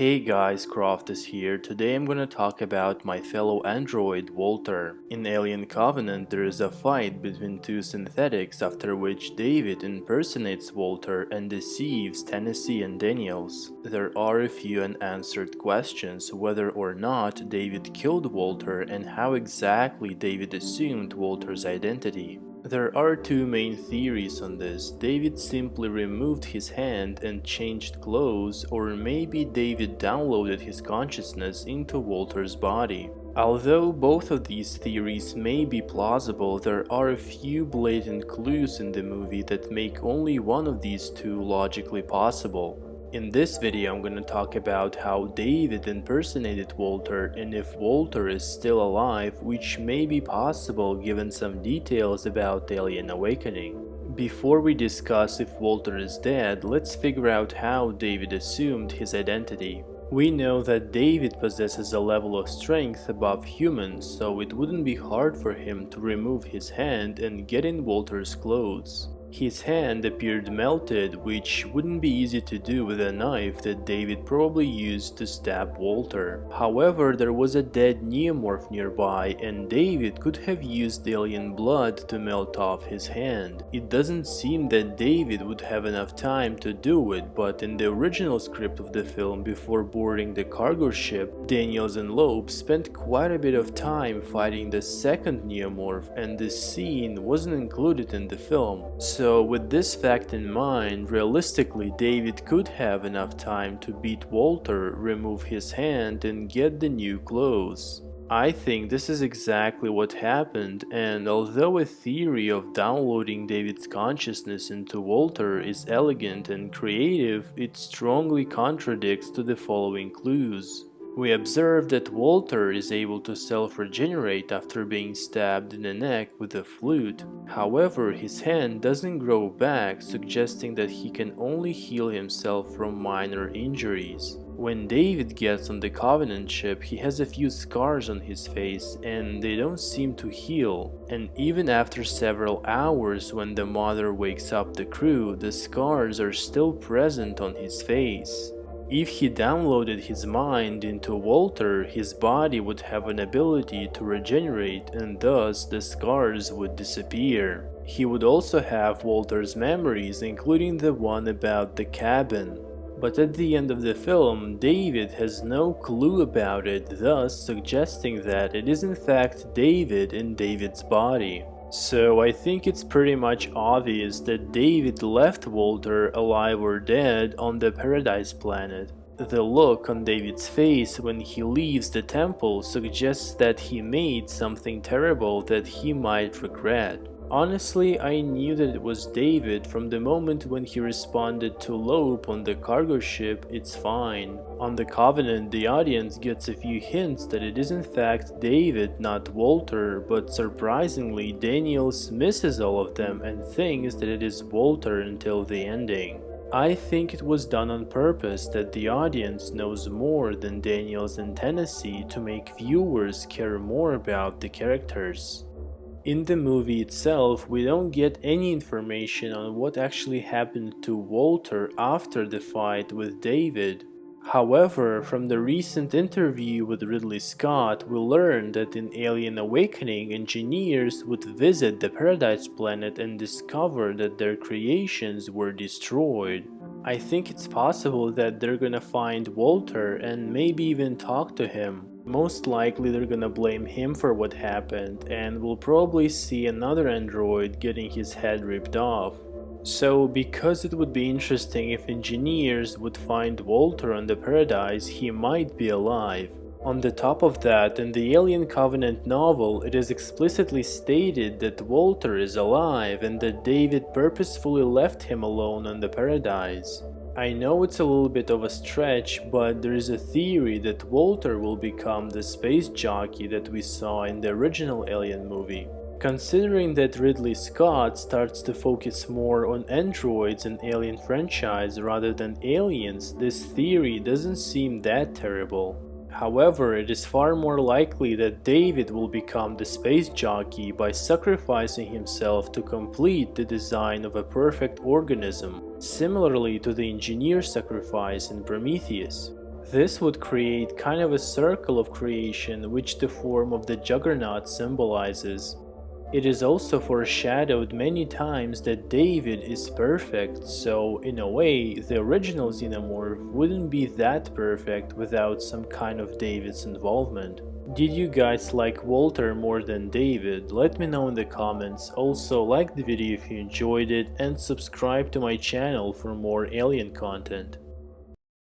Hey guys, Croftus here. Today I'm gonna talk about my fellow android, Walter. In Alien Covenant there is a fight between two synthetics after which David impersonates Walter and deceives Tenesse and Daniels. There are a few unanswered questions whether or not David killed Walter and how exactly David assumed Walter's identity. There are two main theories on this. David simply removed his hand and changed clothes, or maybe David downloaded his consciousness into Walter's body. Although both of these theories may be plausible, there are a few blatant clues in the movie that make only one of these two logically possible. In this video I'm gonna talk about how David impersonated Walter and if Walter is still alive, which may be possible given some details about Alien Awakening. Before we discuss if Walter is dead, let's figure out how David assumed his identity. We know that David possesses a level of strength above humans, so it wouldn't be hard for him to remove his hand and get in Walter's clothes. His hand appeared melted, which wouldn't be easy to do with a knife that David probably used to stab Walter. However, there was a dead neomorph nearby and David could have used alien blood to melt off his hand. It doesn't seem that David would have enough time to do it, but in the original script of the film before boarding the cargo ship, Daniels and Lope spent quite a bit of time fighting the second neomorph and this scene wasn't included in the film. So with this fact in mind, realistically David could have enough time to beat Walter, remove his hand and get the new clothes. I think this is exactly what happened, and although a theory of downloading David's consciousness into Walter is elegant and creative, it strongly contradicts to the following clues. We observe that Walter is able to self-regenerate after being stabbed in the neck with a flute. However, his hand doesn't grow back, suggesting that he can only heal himself from minor injuries. When David gets on the Covenant ship, he has a few scars on his face and they don't seem to heal. And even after several hours when the mother wakes up the crew, the scars are still present on his face. If he downloaded his mind into Walter, his body would have an ability to regenerate and thus the scars would disappear. He would also have Walter's memories, including the one about the cabin. But at the end of the film, David has no clue about it, thus suggesting that it is in fact David in David's body. So I think it's pretty much obvious that David left Walter alive or dead on the Paradise planet. The look on David's face when he leaves the temple suggests that he made something terrible that he might regret. Honestly, I knew that it was David from the moment when he responded to Lope on the cargo ship, "It's fine." On the Covenant, the audience gets a few hints that it is in fact David, not Walter, but surprisingly Daniels misses all of them and thinks that it is Walter until the ending. I think it was done on purpose that the audience knows more than Daniels and Tenesse to make viewers care more about the characters. In the movie itself, we don't get any information on what actually happened to Walter after the fight with David. However, from the recent interview with Ridley Scott, we learned that in Alien Awakening, engineers would visit the Paradise planet and discover that their creations were destroyed. I think it's possible that they're gonna find Walter and maybe even talk to him. Most likely they're gonna blame him for what happened, and we'll probably see another android getting his head ripped off. So because it would be interesting if engineers would find Walter on the Paradise, he might be alive. On the top of that, in the Alien Covenant novel, it is explicitly stated that Walter is alive and that David purposefully left him alone on the Paradise. I know it's a little bit of a stretch, but there is a theory that Walter will become the space jockey that we saw in the original Alien movie. Considering that Ridley Scott starts to focus more on androids and Alien franchise rather than aliens, this theory doesn't seem that terrible. However, it is far more likely that David will become the space jockey by sacrificing himself to complete the design of a perfect organism, similarly to the engineer's sacrifice in Prometheus. This would create kind of a circle of creation which the form of the juggernaut symbolizes. It is also foreshadowed many times that David is perfect, so in a way, the original xenomorph wouldn't be that perfect without some kind of David's involvement. Did you guys like Walter more than David? Let me know in the comments. Also, like the video if you enjoyed it and subscribe to my channel for more alien content.